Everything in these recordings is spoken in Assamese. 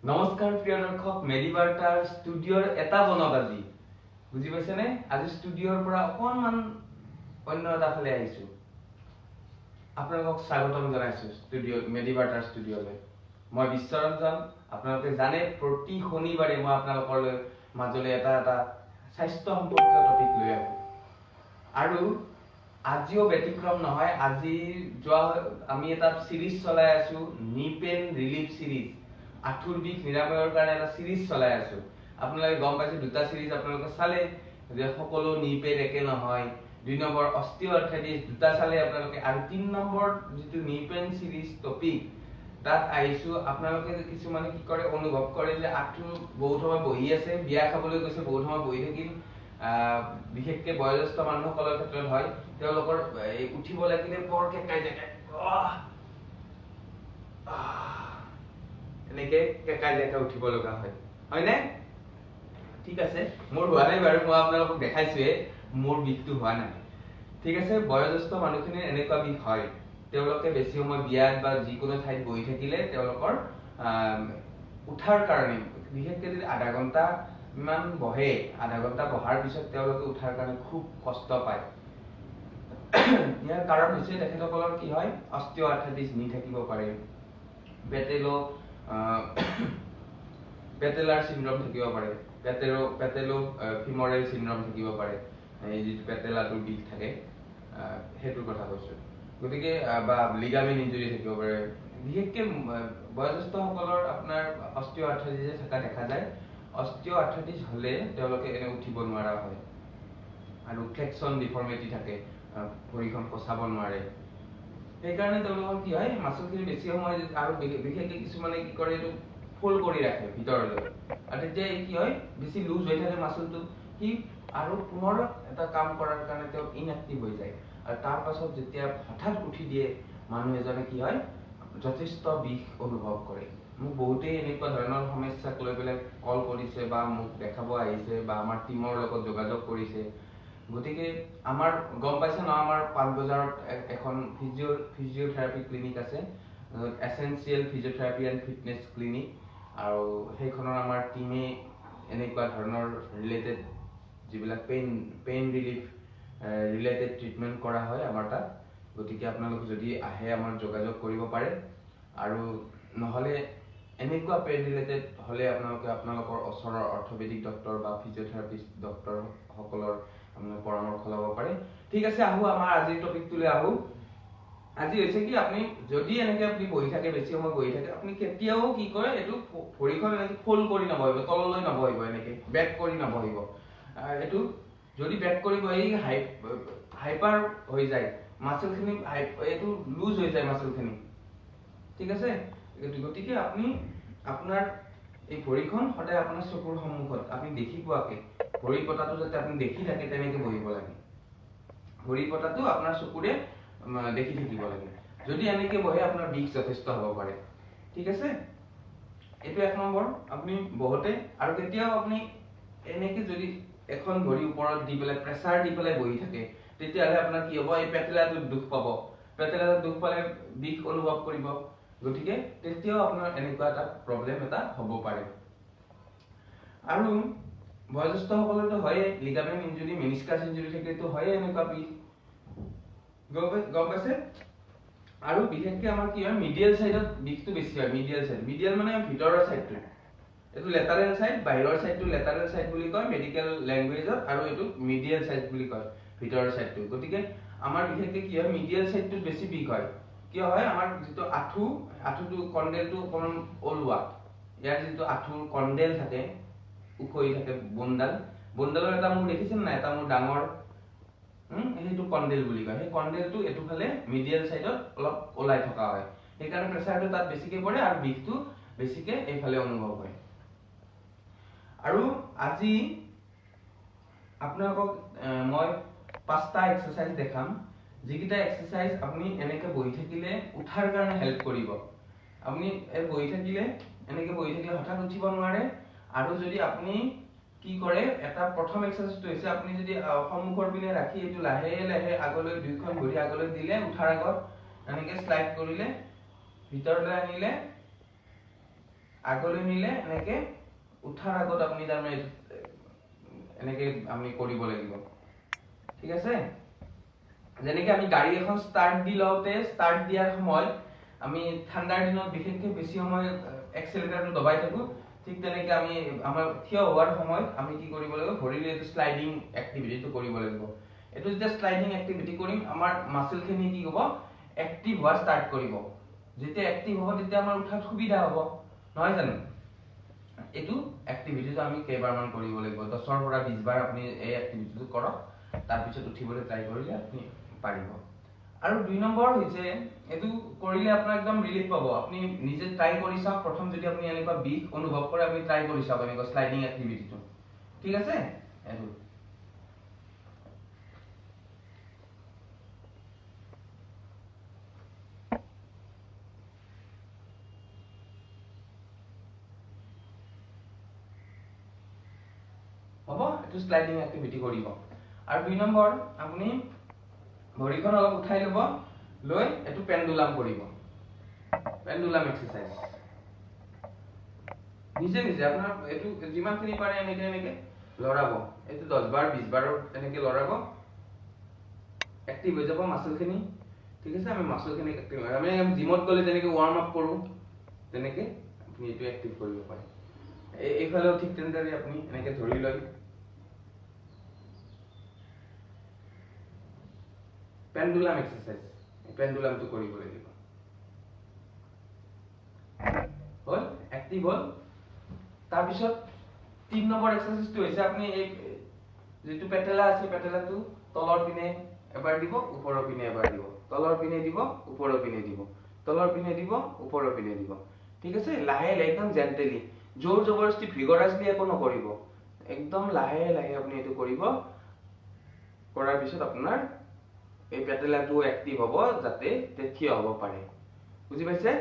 নমস্কাৰ প্ৰিয় দৰ্শক, মেডিবাৰ্টাৰ ষ্টুডিঅ'ৰ এটা বনত আজি বুজি পাইছেনে? আজি ষ্টুডিঅ'ৰ পৰা অকণমান অন্য এটা ফালে আহিছো। আপোনালোকক স্বাগতম জনাইছো মেডিবাৰ্টাৰ ষ্টুডিঅ'লৈ। মই বিশ্বৰঞ্জন। আপোনালোকে জানে প্ৰতি শনিবাৰে মই আপোনালোকৰ মাজলৈ এটা স্বাস্থ্য সম্পৰ্কীয় টপিক লৈ আহো। আৰু আজিও ব্যতিক্ৰম নহয়। আজি আমি এটা সিৰিজ চলাই আছো, নি পেইন ৰিলিফ সিৰিজ। আঁঠুৰ বিষ নিৰাময়ৰ কাৰণে এটা সিৰিজ চলাই আছো। আপোনালোকে গম পাইছে দুটা সিৰিজ আপোনালোকে চালে যে সকলো নি পেইন একে নহয়। 2 নম্বৰ অস্টিঅআৰ্থ্ৰাইটিছ দুটা চালে আপোনালোকে। আৰু 3 নম্বৰ যিটো নি পেইন সিৰিজ টপিক তাত আহিছো। আপোনালোকে কিছুমানে কি কৰে, অনুভৱ কৰে যে আঁঠু বহুত সময় বহি আছে, বিয়া খাবলৈ গৈছে, বহুত সময় বহি থাকিল। বিশেষকে বয়োজ্যেষ্ঠ মানুহসকলৰ ক্ষেত্ৰত হয়, তেওঁলোকৰ উঠিব লাগিলে বৰ কেকাই যায়, এনেকে কেকাই জেকাই উঠিব লগা হয়নে? ঠিক আছে, মোৰ হোৱা নাই বাৰু, মই আপোনালোকক দেখাইছোৱে মোৰ বিষটো হোৱা নাই। ঠিক আছে, বয়োজ্যেষ্ঠ মানুহখিনিৰ এনেকুৱা বিষ হয়। তেওঁলোকে বেছি সময় বিয়াত বা যিকোনো ঠাইত বহি থাকিলে তেওঁলোকৰ উঠাৰ কাৰণে, বিশেষকে যদি আধা ঘন্টা মান বহে, আধা ঘন্টা বহাৰ পিছত তেওঁলোকে উঠাৰ কাৰণে খুব কষ্ট পায়। ইয়াৰ কাৰণ হৈছে তেখেতসকলৰ কি হয়, অস্টিঅআৰ্থ্ৰাইটিছ নি থাকিব পাৰে, পেটেলাৰ চিনড্ৰম থাকিব পাৰে, পেটেলো ফিমৰেল চিনড্ৰম থাকিব পাৰে, এই যিটো পেটেলাটোৰ বিষ থাকে সেইটোৰ কথা কৈছো। গতিকে বা লিগামেণ্ট ইনজুৰি থাকিব পাৰে। বিশেষকে বয়োজ্যেষ্ঠসকলৰ আপোনাৰ অস্টিঅআৰ্থ্ৰাইটিছ থকা দেখা যায়। অস্টিঅআৰ্থ্ৰাইটিছ হলে তেওঁলোকে এনে উঠিব নোৱাৰা হয় আৰু ফ্লেক্সন ডিফৰ্মিটি থাকে, ভৰিখন কচাব নোৱাৰে। সেইকাৰণে তেওঁলোকৰ কি হয়, মাচলখিনি বেছি সময়, আৰু বিশেষকে কিছুমানে কি কৰে, এইটো ফোল্ড কৰি ৰাখে ভিতৰলৈ, আৰু তেতিয়া কি হয়, বেছি লুজ হৈ থাকে মাচলটো, সি আৰু পুনৰ এটা কাম কৰাৰ কাৰণে তেওঁ ইনএক্টিভ হৈ যায়। আৰু তাৰ পাছত যেতিয়া হঠাৎ উঠি দিয়ে মানুহ এজনে, কি হয়, যথেষ্ট বিষ অনুভৱ কৰে। মোক বহুতেই এনেকুৱা ধৰণৰ সমস্যাক লৈ পেলাই কল কৰিছে বা মোক দেখাব আহিছে বা আমাৰ টিমৰ লগত যোগাযোগ কৰিছে। গতিকে আমাৰ গম পাইছে ন, আমাৰ পানবজাৰত এখন ফিজিঅথেৰাপি ক্লিনিক আছে, এসেনচিয়েল ফিজিঅথেৰাপি এণ্ড ফিটনেছ ক্লিনিক। আৰু সেইখনৰ আমাৰ টিমে এনেকুৱা ধৰণৰ ৰিলেটেড যিবিলাক পেইন ৰিলিফ ৰিলেটেড ট্ৰিটমেণ্ট কৰা হয় আমাৰ তাত। গতিকে আপোনালোক যদি আহে আমাৰ যোগাযোগ কৰিব পাৰে। আৰু নহ'লে এনেকুৱা পেইন ৰিলেটেড হ'লে আপোনালোকৰ ওচৰৰ অৰ্থপেডিক ডক্টৰ বা ফিজিঅথেৰাপিষ্ট ডক্টৰ সকলৰ পৰামৰ্শ ল'ব পাৰে। ঠিক আছে, আহো আমাৰ আজিৰ টপিকটোলৈ আহো। আজি হৈছে কি, আপুনি যদি এনেকে আপুনি বহি থাকে, বেছি সময় বহি থাকে, আপুনি কেতিয়াও কি কৰে, এইটো ভৰিখন এনেকে ফোল্ড কৰি নবহিব, তললৈ নবহিব, এনেকে বেক কৰি নবহিব। এইটো যদি বেক কৰি বহি হাইপাৰ হৈ যায়, মাচলখিনি এইটো লুজ হৈ যায় মাচলখিনি। ঠিক আছে, গতিকে আপুনি আপোনাৰ এই ভৰিখন সদায় আপোনাৰ চকুৰ সন্মুখত আপুনি দেখি পোৱাকে, ভৰি পতাটো যাতে আপুনি দেখি থাকে তেনেকে বহিব লাগে। ভৰি পতাটো আপোনাৰ চকুৰে দেখি থাকিব লাগে। যদি এনেকে বহে আপোনাৰ বিষ যথেষ্ট হ'ব পাৰে। ঠিক আছে, এইটো 1 নম্বৰ। আপুনি বহুতে, আৰু কেতিয়াও আপুনি এনেকে যদি এখন ভৰি ওপৰত দি পেলাই প্ৰেছাৰ দি পেলাই বহি থাকে, তেতিয়াহ'লে আপোনাৰ কি হ'ব, এই পেটেলাটোত দুখ পাব। পেটেলাটোত দুখ পালে বিষ অনুভৱ কৰিব। গতিকে তেতিয়াও আপোনাৰ এনেকুৱা এটা প্ৰব্লেম এটা হ'ব পাৰে। আৰু বয়োজ্যেষ্ঠসকলৰতো হয়ে লিগামেণ্ট ইনজুৰি, মেনিস্কাছ ইনজুৰি থাকিলেতো হয়ে এনেকুৱা বিষ, গম পাইছে? আৰু বিশেষকে আমাৰ কি হয়, মিডিয়েল চাইডত বিষটো বেছি হয়। মিডিয়েল মানে ভিতৰৰ চাইডটো, এইটো লেটাৰেল চাইড, বাহিৰৰ চাইডটো লেটাৰেল চাইড বুলি কয় মেডিকেল লেংগুৱেজত, আৰু এইটো মিডিয়েল চাইড বুলি কয় ভিতৰৰ চাইডটো। গতিকে আমাৰ বিশেষকে কি হয়, মিডিয়েল চাইডটোত বেছি বিষ হয়। কিয় হয়, আমাৰ যিটো আঁঠুটো কণ্ডেলটো অকণমান ওলোৱা, ইয়াৰ যিটো আঁঠুৰ কণ্ডেল থাকে, ওখ হৈ থাকে বনডালৰ এটা মূৰ দেখিছেনে নাই, এটা মূৰ ডাঙৰ, সেইটো কণ্ডেল বুলি কয়। সেই কণ্ডেলটো এইটো ফালে মিডিয়েল চাইডত অলপ ওলাই থকা হয়। সেইকাৰণে প্ৰেছাৰটো তাত বেছিকে পৰে আৰু বিষটো বেছিকে এইফালে অনুভৱ হয়। আৰু আজি আপোনালোকক মই 5টা এক্সাৰচাইজ দেখাম, যিকেইটা এক্সাৰচাইজ আপুনি এনেকে বহি থাকিলে উঠাৰ কাৰণে হেল্প কৰিব। আপুনি বহি থাকিলে হঠাৎ উঠিব নোৱাৰে, আৰু যদি আপুনি কি কৰে, এটা প্ৰথম এক্সাৰচাইজটো হৈছে, আপুনি যদি সন্মুখৰ পিনে ৰাখি এইটো লাহে লাহে আগলৈ 2খন ভৰি আগলৈ দিলে, উঠাৰ আগত এনেকে শ্লাইড কৰিলে, ভিতৰলৈ আনিলে, আগলৈ নিলে এনেকে উঠাৰ আগত আপুনি তাৰমানে এনেকে আমি কৰিব লাগিব ঠিক আছে যেনেকে আমি গাড়ী এখন স্টাৰ্ট দি লওঁতে স্টাৰ্ট দিয়াৰ সময়ত আমি ঠাণ্ডাৰ দিনত বিশেষকৈ বেছি সময় এক্সেলেৰেটৰটো দবাই থাকো ঠিক তেনেকে আমি আমাৰ থিয় হোৱাৰ সময়ত আমি কি কৰিব লাগিব ভৰিৰ এই স্লাইডিং এক্টিভিটিটো কৰিব লাগিব এটো যেতিয়া স্লাইডিং এক্টিভিটি কৰিম আমাৰ মাসলখিনি কি হ'ব এক্টিভ হোৱা ষ্টাৰ্ট কৰিব যেতিয়া এক্টিভ হ'ব তেতিয়া আমাৰ উঠাত সুবিধা হ'ব নহয় জানো এটো এক্টিভিটিটো আমি কেইবাৰমান কৰিব লাগিব 10 ৰ পৰা 20 বাৰ আপুনি এই এক্টিভিটিটো কৰক তাৰ পিছত উঠিবলৈ ট্ৰাই কৰিলে আপুনি পাৰিব আৰু 2 নম্বৰ হৈছে এটো কৰিলে আপোনাৰ একদম ৰিলিফ পাব আপুনি নিজে ট্ৰাই কৰি চাওক প্ৰথম যদি আপুনি এনেকুৱা বিষ অনুভৱ কৰে আপুনি ট্ৰাই কৰি চাওক এনেকুৱা স্লাইডিং এক্টিভিটিটো ঠিক আছে এটো হ'ব এটো স্লাইডিং এক্টিভিটি কৰিব আৰু 2 নম্বৰ আপুনি ভৰিখন অলপ উঠাই লব লৈ এটো পেন্ডুলাম কৰিব পেন্ডুলাম এক্সাৰসাইজ নিজে নিজে আপোনাৰ এটো যিমানখিনি পাৰে এনেকে এনেকে লৰাব এটো 10 বাৰ 20 বাৰ এনেকে লৰাব এক্টিভ হৈ যাব মাসলখিনি ঠিক আছে আমি মাসলখিনি এক্টিভ আমি জিমত গলে যেনেকে ওয়ার্ম আপ কৰো তেনেকে আপুনি এটো এক্টিভ কৰিব পাৰে এইফালেও ঠিক তেনেদৰে আপুনি এনেকে ধৰি লৈ পেন্ডুলাম এক্সাৰসাইজ পেন্ডুলামটো কৰিব লাগিব হল এক্টিভ হল তাৰ পিছত 3 নম্বৰ এক্সাৰসাইজটো হৈছে আপুনি এই যেটো পেটেলা আছে পেটেলাটো তলৰ পিনে এবাৰ দিব ওপৰৰ পিনে এবাৰ দিব তলৰ পিনে দিব ওপৰৰ পিনে দিব তলৰ পিনে দিব ওপৰৰ পিনে দিব ঠিক আছে লাহে লাহে একদম জেন্টলি জোৰ জবৰদস্তি ভিগৰাছলি একো নকৰিব একদম লাহে লাহে আপুনি এটো কৰিব কৰাৰ পিছত আপোনাৰ এই পেটেলাটো এক্টিভ হ'ব যাতে থিয় হ'ব পাৰে বুজি পাইছে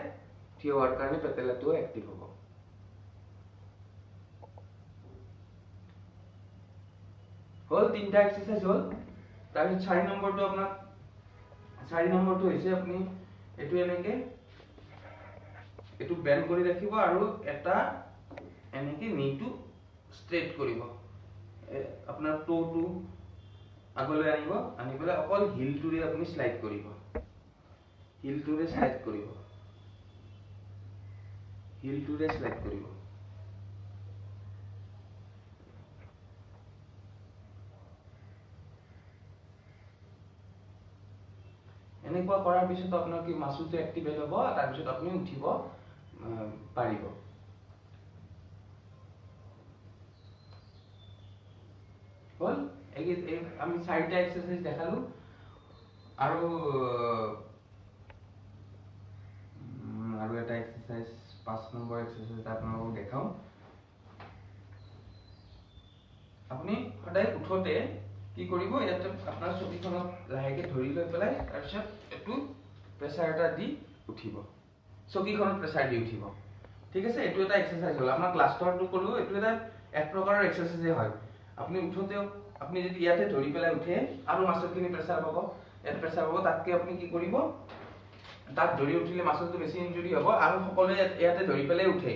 থিয় হোৱাৰ কাৰণে পেটেলাটো এক্টিভ হ'ব হল তিনটা এক্সাৰসাইজ হল তাৰ 4 নম্বৰটো আপোনাৰ 4 নম্বৰটো হৈছে আপুনি এটো এনেকে এটো বেন্ড কৰি ৰাখিব আৰু এটা এনেকে নিটো ষ্ট্ৰেট কৰিব আপোনাৰ টোটো আগলৈ আনিব আনিবলৈ অকল হিলটোৰে আপুনি স্লাইড কৰিব হিলটোৰে স্লাইড কৰিব হিলটোৰে স্লাইড কৰিব এনেকুৱা কৰাৰ পিছত আপোনাৰ কি মাসলটো এক্টিভেট হ'ব তাৰ পিছত আপুনি উঠিব পাৰিব হল আমি 4টা এক্সাৰসাইজ দেখালো আৰু এটা এক্সাৰসাইজ 5 নম্বৰ এক্সাৰসাইজ আপোনাক দেখাও আপুনি সদায় উঠোতে কি কৰিব ইয়াতে আপোনাৰ ছবিখনত লাহেকে ধৰি লৈ পেলাই তাৰ পিছত এটো প্ৰেসাৰ এটা দি উঠিব ছবিখনত প্ৰেসাৰ দি উঠিব ঠিক আছে এটো এটা এক্সাৰসাইজ হল আমাৰ ক্লাস্টাৰটো কলো এটো এটা এক প্ৰকাৰৰ এক্সাৰসাইজে হয় আপুনি উঠোতে আপনি যদি ইয়াতে ধৰি পেলাই উঠে আৰু মাসলখিনি প্ৰেসাৰ পাব ইয়াতে প্ৰেসাৰ পাব তাতকে আপুনি কি কৰিব তাত ধৰি উঠিলে মাসলটো বেছি ইনজুৰি হ'ব আৰু সকলোৱে ইয়াতে ধৰি পেলাই উঠে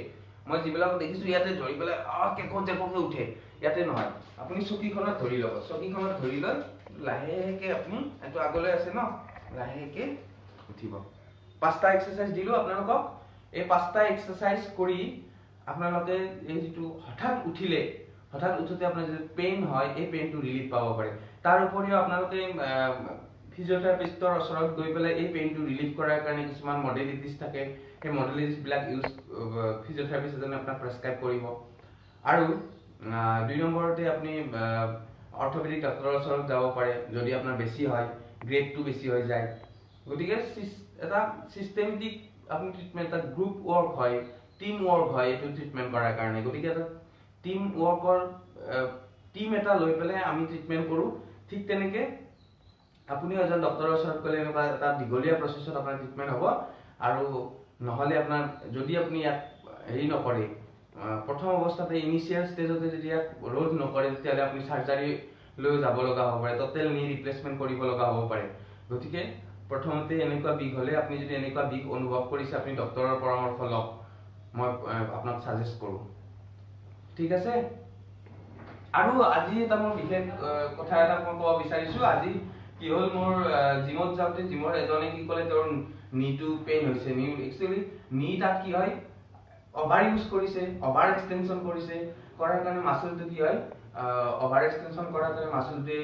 মই যিবিলাক দেখিছো ইয়াতে ধৰি পেলাই কেককে উঠে ইয়াতে নহয় আপুনি চকীখনত ধৰি লব চকীখনত ধৰি লৈ লাহেকে আপুনি এটো আগলৈ আছে ন লাহেকে উঠিব 5টা এক্সারসাইজ দিলো আপোনালোকক এই 5টা এক্সারসাইজ কৰি আপোনালোকে এই যেটো হঠাৎ উঠিলে হঠাৎ উঠোতে আপোনাৰ যদি পেইন হয় এই পেইনটো ৰিলিফ পাব পাৰে তাৰ উপৰিও আপোনালোকে ফিজিঅথেৰাপিষ্টৰ ওচৰত গৈ পেলাই এই পেইনটো ৰিলিফ কৰাৰ কাৰণে কিছুমান মডেলিটিছ থাকে সেই মডেলিটিছ বিলাক ইউজ ফিজিঅথেৰাপিষ্ট এজনে আপোনাক প্ৰেছক্ৰাইব কৰিব আৰু 2 নম্বৰতে আপুনি অৰ্থপেডিক ডক্টৰৰ ওচৰত যাব পাৰে যদি আপোনাৰ বেছি হয় গ্ৰেডটো বেছি হৈ যায় গতিকে এটা সিস্টেমেটিক আপুনি ট্ৰিটমেন্ট এটা গ্ৰুপ ওয়াৰ্ক হয় টিম ওয়াৰ্ক হয় এটো ট্ৰিটমেন্ট কৰাৰ কাৰণে গতিকে এটা টিম ওয়াৰ্কৰ টিম এটা লৈ পেলাই আমি ট্ৰিটমেন্ট কৰো ঠিক তেনেকে আপুনি এজন ডক্টৰৰ ওচৰত গলে এটা দিগলীয়া প্ৰসেছত আপোনাৰ ট্ৰিটমেন্ট হ'ব আৰু নহলে আপোনাৰ যদি আপুনি ইয়াত হেৰি নকৰে প্ৰথম অৱস্থাতে ইনিশিয়াল ষ্টেজতে যদি ৰোধ নকৰে তেতিয়ালে আপুনি সাৰ্জাৰী লৈ যাব লগা হ'ব পাৰে টোটেল নি ৰিপ্লেসমেন্ট কৰিব লগা হ'ব পাৰে গতিকে প্ৰথমতে এনেকুৱা বিষ হলে আপুনি যদি এনেকুৱা বিষ অনুভৱ কৰিছে আপুনি ডক্টৰৰ পৰামৰ্শ লওক মই আপোনাক সাজেষ্ট কৰো ঠিক আছে আৰু আজি এটা মই বিশেষ কথা এটা মই ক'ব বিচাৰিছো আজি কি হল মোৰ জিমত যাওঁতে জিমৰ এজনে কি ক'লে তেওঁৰ নিটো পেইন হৈছে নি একচুয়ালি নি তাত কি হয় ওভাৰ ইউজ কৰিছে ওভাৰ এক্সটেনশন কৰিছে কৰাৰ কাৰণে মাসলটো কি হয় ওভাৰ এক্সটেনশন কৰাৰ কাৰণে মাসলটোৱে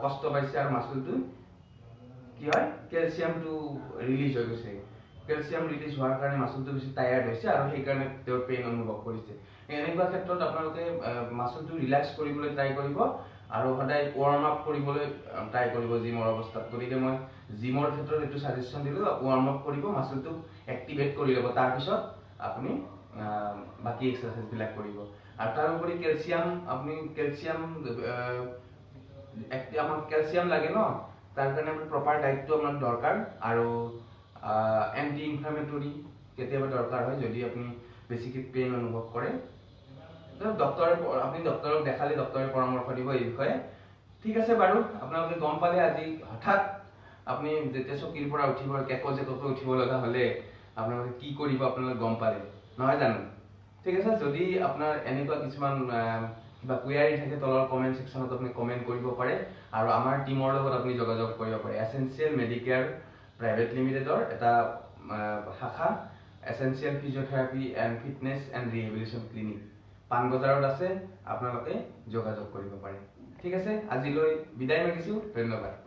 কষ্ট পাইছে আৰু মাসলটো কি হয় ক্যালসিয়ামটো ৰিলিজ হৈ গৈছে ক্যালসিয়াম ৰিলিজ হোৱাৰ কাৰণে মাসলটো বেছি টায়াৰ্ড হৈছে আৰু সেই কাৰণে তেওঁৰ পেইন অনুভৱ কৰিছে এনেকুৱা ক্ষেত্ৰত আপোনালোকে মাসলটো ৰিলেক্স কৰিবলৈ ট্ৰাই কৰিব আৰু সদায় ওয়াৰ্ম আপ কৰিবলৈ ট্ৰাই কৰিব জিমৰ অৱস্থাত গতিকে মই জিমৰ ক্ষেত্ৰত এটো সাজেশন দিলো ওয়াৰ্ম আপ কৰিব মাসলটো এক্টিভেট কৰি ল'ব তাৰ পিছত আপুনি বাকি এক্সাৰসাইজ বিলাক কৰিব আৰু তাৰ উপৰি ক্যালসিয়াম আপুনি ক্যালসিয়াম আমাক ক্যালসিয়াম লাগে ন তাৰ কাৰণে প্ৰপাৰ ডায়েটটো আমাৰ দৰকাৰ আৰু এন্টি ইনফ্লামেটৰি কেতিয়াবা দৰকাৰ হয় যদি আপুনি বেছিকৈ পেইন অনুভৱ কৰে আপনি ডক্টৰক দেখালে ডক্টৰে পৰামৰ্শ দিব এই বিষয়ে ঠিক আছে বাৰু আপোনালোকে গম পালে আজি হঠাৎ আপনি যেতিয়া চকীৰ পৰা উঠিব কেকজেককৈ উঠিব লগা হলে আপোনালোকে কি কৰিব আপোনালোকে গম পালে নহয় জানো ঠিক আছে যদি আপোনাৰ এনেকুৱা কিছুমান কিবা কুৱেৰি থাকে তলৰ কমেন্ট সেকশনত আপুনি কমেন্ট কৰিব পাৰে আৰু আমাৰ টিমৰ লগত আপুনি যোগাযোগ কৰিব পাৰে এসেনশিয়াল মেডিকেয়াৰ প্ৰাইভেট লিমিটেডৰ এটা শাখা essential physiotherapy and fitness and rehabilitation clinic পানবজাৰত আছে আপোনালোকে যোগাযোগ কৰিব পাৰে ঠিক আছে আজিলৈ বিদায় মাগিছো ধন্যবাদ